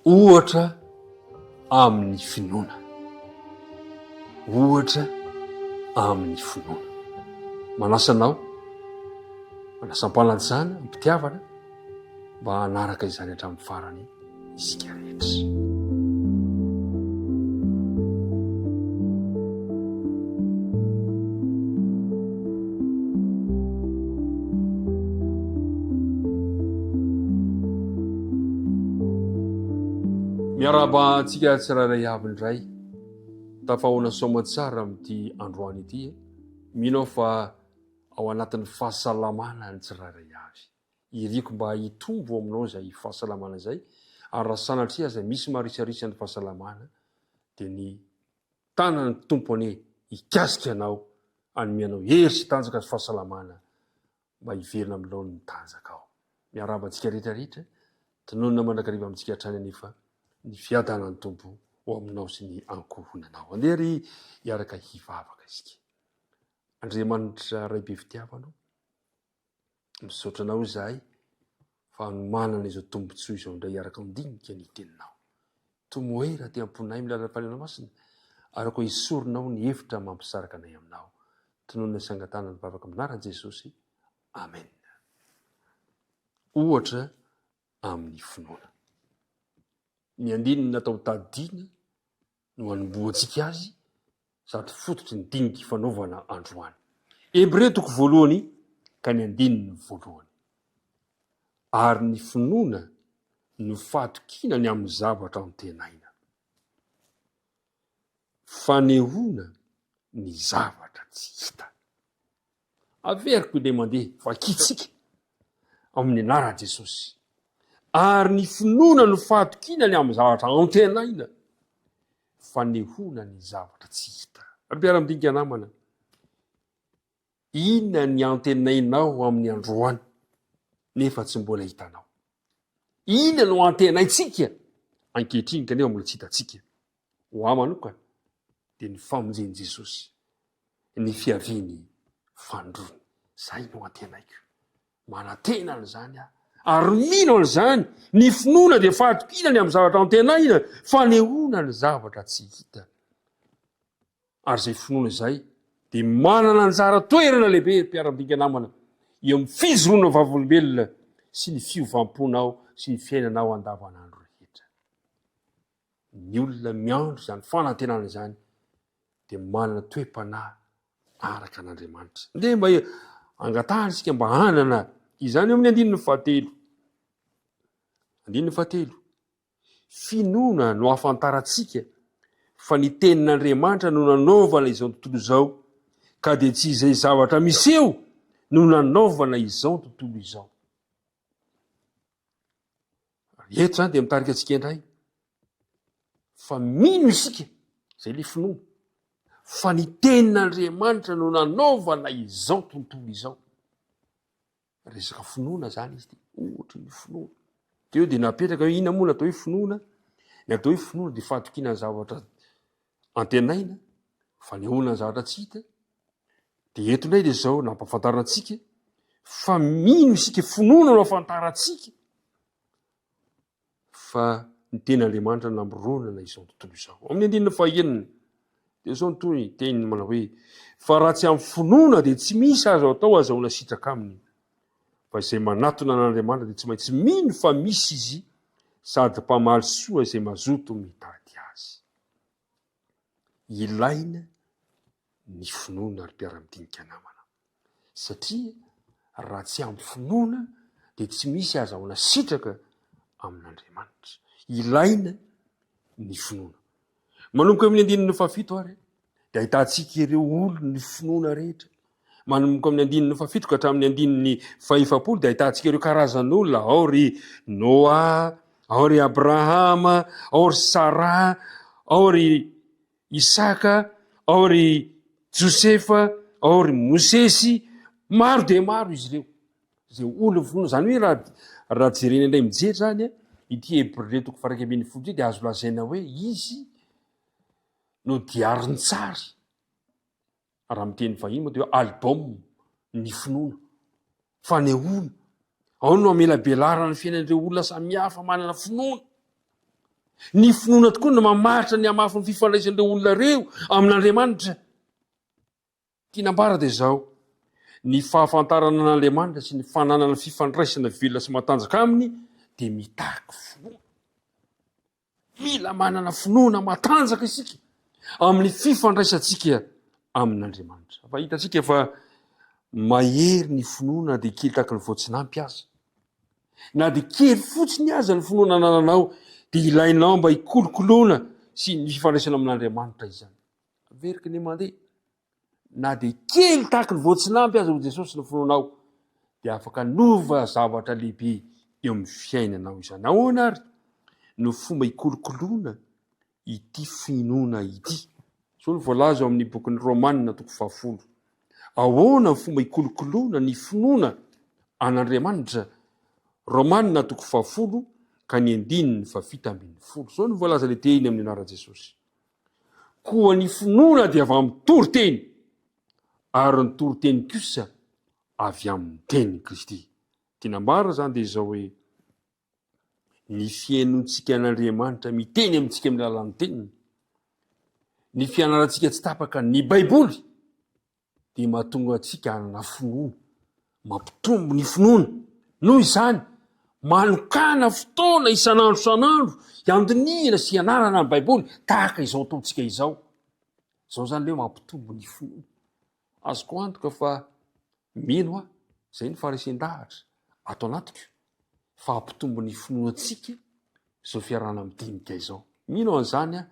ohatra amin'ny finoana, ohatra amin'ny finoana. Manasanao, manasam-panajana, mpitiavana mba hanaraka izany hatramin'ny farany isika rehetra. Miaraba antsika tsirairay avy indray, tafahoana soamantsara amin'ity androany ity. Minao fa ao anatin'ny fahasalamana ny tsirairay avy. Iriko mba hitombo aminao izay fahasalamana izay, ary raha sanatria izay misy marisarisa ny fahasalamana, dia ny tanany tompony hikasika anao, anomeanao hery sy tanjaka sy fahasalamana mba hiverina aminao ny tanjaka ao. Miaraba antsika rehetrarehetra, tononona mandrakariva amintsika hatrany anefa ny fiadana ny tompo ho aminao sy ny ankohonanao. Andery hiaraka hivavaka isika. Andriamanitra ray be fitiavanao, misaotranao izahay fa manana izao tombontsoa izao indray hiaraka mindinika ny teninao. Tomoera ty amponay milala fanena masina, araka hisoronao ny hevitra mampisaraka anay aminao. Tononona sangatana ny vavaka aminaran' Jesosy. Amen. Ohatra amin'ny finoana. Ny andininy natao tadiana no anomboantsika azy sady fototry ny dinika fanaovana androany. Hebreo toko voalohany ka ny andininy voalohany. Ary ny finoana no fahatokina ny amin'ny zavatra antenaina, fanehoana ny zavatra tsy hita. Averiko ilay mandeha vakitsika amin'ny anaran'i Jesosy. Ary ny finoana no fahatokina ny amin'ny zavatra antenaina, fanehoana ny zavatra tsy hita. Mpiara-midinika namana, inona ny antenainao amin'ny androany nefa tsy mbola hitanao? Inona no antenaitsika ankehitriny kanefa mbola tsy hitantsika? Ho ahy manokana dia ny famonjen'i Jesosy, ny fiaviany fandrony. Zay no antenaiko. Manantena an'izany aho. Ary mino an'izany, ny finoana dia fahatokina ny amin'ny zavatra antenaina, fanehoana ny zavatra tsy hita. Ary izay finoana izay dia manana anjara toerana lehibe, mpiara-midinika namana, eo amin'ny fijoroana vavolombelona sy ny fiovamponao sy ny fiainanao andavanandro rehetra. Ny olona miandro izany fanantenana izany dia manana toe-panahy araka an'Andriamanitra. Nde mba angatahana isika mba hanana izany amin'ny andininy fahatelo. Andininy fahatelo. Finoana no ahafantarantsika fa ny tenin'Andriamanitra no nanaovana izao tontolo izao, ka dia tsy izay zavatra miseho no nanaovana izao tontolo izao. Eto zany dia mitarika antsika indray fa mino isika, izay le finoana, fa ny tenin'Andriamanitra no nanaovana izao tontolo izao. Resaka finoana zany izy, ohatra ny finoana. Teo dia napetraka hoe inona moa natao hoe finoana? Ny atao hoe finoana dia fahatokina ny zavatra antenaina, fanehoana ny zavatra tsy hita. Dia eto indray dia izao nampafantarantsika fa mino isika finoana no ahafantarantsika fa ny tenin'Andriamanitra namoronana izao tontolo izao. Amin'ny andinina fahaenina dia izao ny toy teniny manao hoe, fa raha tsy amin'ny finoana dia tsy misy azo atao azahoana sitraka aminy. Fa izay manatona an'Andriamanitra dia tsy maintsy mino fa misy izy, sady mpamaly soa izay mazoto mitady azy. Ilaina ny finoana ary mpiara-midinika namana. Satria raha tsy amin'ny finoana dia tsy misy azahoana sitraka amin'Andriamanitra. Ilaina ny finoana. Manomboka amin'ny andininy fahafito ary dia ahitantsika ireo olona ny finoana rehetra. Manomboka amin'ny andininy fahafito ka hatramin'ny andininy fahaefapolo dia ahitantsika ireo karazan'olona, ao ry Noa, ao ry Abrahama, ao ry Sara, ao ry Isaka, ao ry Josefa, ao ry Mosesy, maro dia maro izy ireo. Izay olona finoana zany hoe raha jerena indray mijery zany, ity Hebreo toko faha 1:20 dia azo lazaina hoe izy no diarin-tsary. Raha miteny vahiny moa dia album ny finoana, fanehoana. Ao no amela belarana ny fiainan'ireo olona samihafa manana finoana. ny finoana tokoa no mamaritra ny amafy ny fifandraisan'ireo olona reo amin'Andriamanitra. Tianambara dia zao, ny fahafantarana an'Andriamanitra sy ny fananana fifandraisana velona sy matanjaka aminy dia mitaky finoana. Mila manana finoana matanjaka isika amin'ny fifandraisantsika amin'Andriamanitra. Fa hitantsika fa mahery ny finoana dia kely tahaka ny voatsinapy aza. Na dia kely fotsiny aza ny finoana anananao dia ilainao mba hikolokoloana sy ny fifandraisana amin'Andriamanitra izany. Averika ny mandeha. Na dia kely tahaka ny voatsinapy aza ho Jesosy ny finoanao dia afaka nova zavatra lehibe eo amin'ny fiainanao izany. Ahoana ary no fomba hikolokoloana ity finoana ity? So ny voalaza ao amin'ny bokin'ny Romanina 10. Ahoana ny fomba hikolokoloana ny finoana an'Andriamanitra? Romanina 10 ka ny 7:20. So ny voalaza le teny amin'ny anaran'i Jesosy. Koa ny finoana dia avy amin'ny toriteny, ary ny toriteny kosa avy amin'ny tenin'i Kristy. Tinambara zany dia zao hoe ny fiainontsika an'Andriamanitra miteny amintsika amin'ny alalan'ny teniny, ny fianarantsika tsy tapaka ny Baiboly dia mahatonga antsika hanana finoana, mampitombo ny finoana. Noho izany manokana fotoana isan'andro iandinihana sy ianarana ny Baiboly tahaka izao ataontsika izao. Zao zany leo mampitombo ny finoana. Azoko antoka fa mino aho, zay ny faharisin-dahatra ato anatiko, fa hampitombo ny finoantsika zao fiarahana amin'dinika izao. Mino an'izany,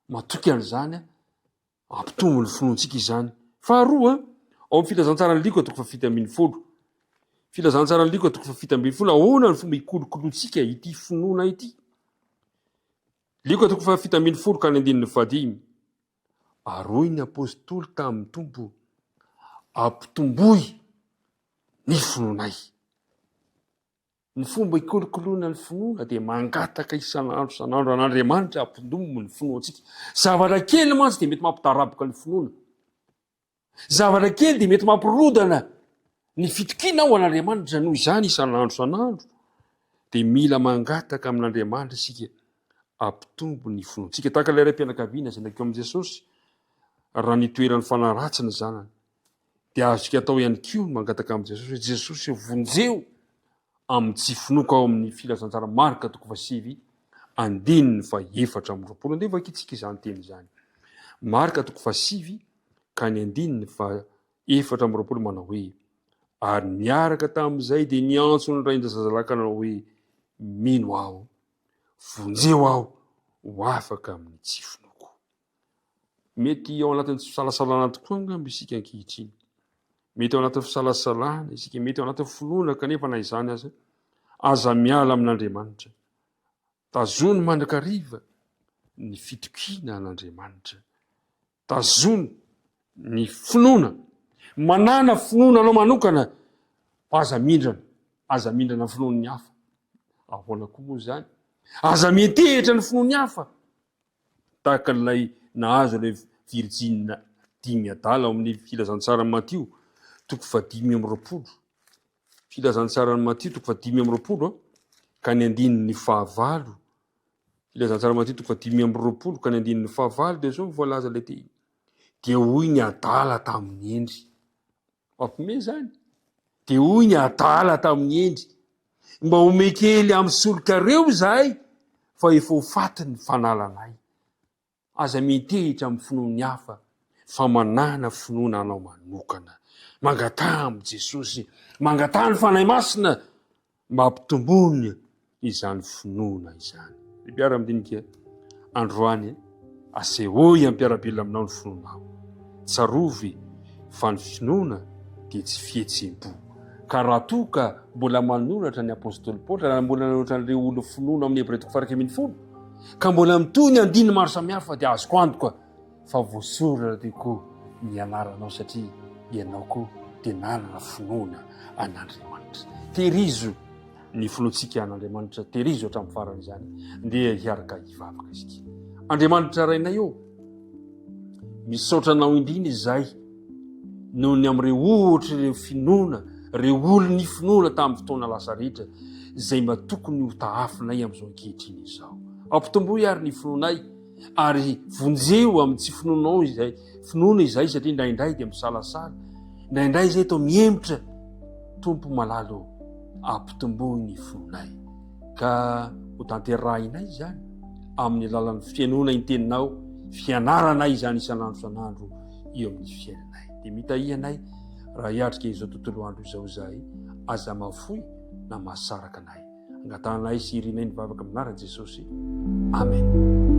matoky an'izany, hampitombo ny finoantsika izany. Faharoa, ao amin'ny filazantsara ny liko 7:20. Filazantsara ny liko 7:20. Ahoana ny fomba hikolokoloantsika ity finoana ity? Liko 7:20 ka ny 9:5. Aroy ny apôstôly tamin'ny tompo, ampitomboy ny finoanay. Ny fomba hikolokoloana ny finoana dia mangataka isan'andro an'Andriamanitra ampitombo ny finoantsika. Zavatra kely mantsy dia mety mampitaraboka ny finoana. Zavatra kely dia mety mampirodana ny fitokiana ao an'Andriamanitra. Noho izany isan'andro dia mila mangataka amin'Andriamanitra isika ampitombo ny finoantsika. Tahaka ilay raim-pianakaviana izay nakeo amin'i Jesosy, raha nitoeran'ny fanaratsiny zanany, dia azontsika atao ihany koa mangataka amin'i Jesosy hoe Jesosy vonjeo amin'ny tsy finoako ao amin'ny filazantsara Marka 7:4. Andeha vakitsika izany teny izany. Marka 7 ka ny 4:20 manao hoe, ary niaraka tamin'izay dia niantso ny ray zazalaka nanao hoe, mino aho, vonjeo aho ho afaka amin'ny tsy finoako. Mety ao anatin'ny fisalasalana tokoa angamba isika ankehitriny. Mety ao anatin'ny fisalasalana isika, mety ao anatin'ny finoana, kanefa na izany aza miala amin'Andriamanitra. Tazony mandrakariva ny fitokiana an'Andriamanitra. Tazony ny finoana. Manana finoana anao manokana, aza mindrana ny finoana ny hafa. Ahoana koa moa zany? Aza miantehitra ny finoana ny hafa. Tahaka ilay nahazo ilay Virjina 10 adala ao amin'ny filazantsara Matio 5:20. Filazantsara Matio 5:20 ka ny 9:9. Filazantsara Matio 5:20 ka ny 9:9 dia zao voalaza ilay teny. Dia hoy ny adala tamin'ny endry. Mampime zany. Dia hoy ny adala tamin'ny endry. Mba omekely amin'ny solokareo zahay fa efa ho faty ny fanalanay. Aza mitehitra amin'ny finoana ny hafa fa manana finoana anao manokana. Mangatà amin'ny Jesosy, mangatà ny fanahy masina mba hampitombony izany finoana izany. Mpiara amin'dinika androany, asehoy ampiarabelona aminao ny finoanao. Tsarovy fa ny finoana dia tsy fihetsem-po. Ka raha toka mbola manoratra ny apôstôly Paoly, raha mbola manoratra n'ireo olona finoana amin'ny Hebreo 1:10, ka mbola mitoy ny andiny maro samihafa, dia azoko antoka fa voasoratra tokoa ny anaranao, satria ianao koa dia nanana finoana an'Andriamanitra. Terizo ny finoantsika an'Andriamanitra, terizo hatramin'ny farany izany. Ndeha hiaraka hivavaka isika. Andriamanitra rainay eo, misaotra anao indrindra izahay noho ny amin'ireo ohatra ireo finoana, ireo olony finoana tamin'ny fotoana lasa rehetra, izay mba tokony ho taafinay amin'izao ankehitriny izao. ampitomboy ary ny finoanay ary vonjeo amin'ny tsy finoanao izay finoana izay satria indraindray dia misalasala indraindray izay tao miemitra tompo malalo ampitomboy ny finoanay ka ho tanterahinay zany amin'ny alalan'ny fianoana iteninao fianaranay izany isan'andro isan'andro eo amin'ny fiainanay dia mitahianay raha hiatrika izao tontolo andro izao zay aza mafoy na mahasaraka anay angatanay sy irinay ny vavaka aminarany Jesosy amen.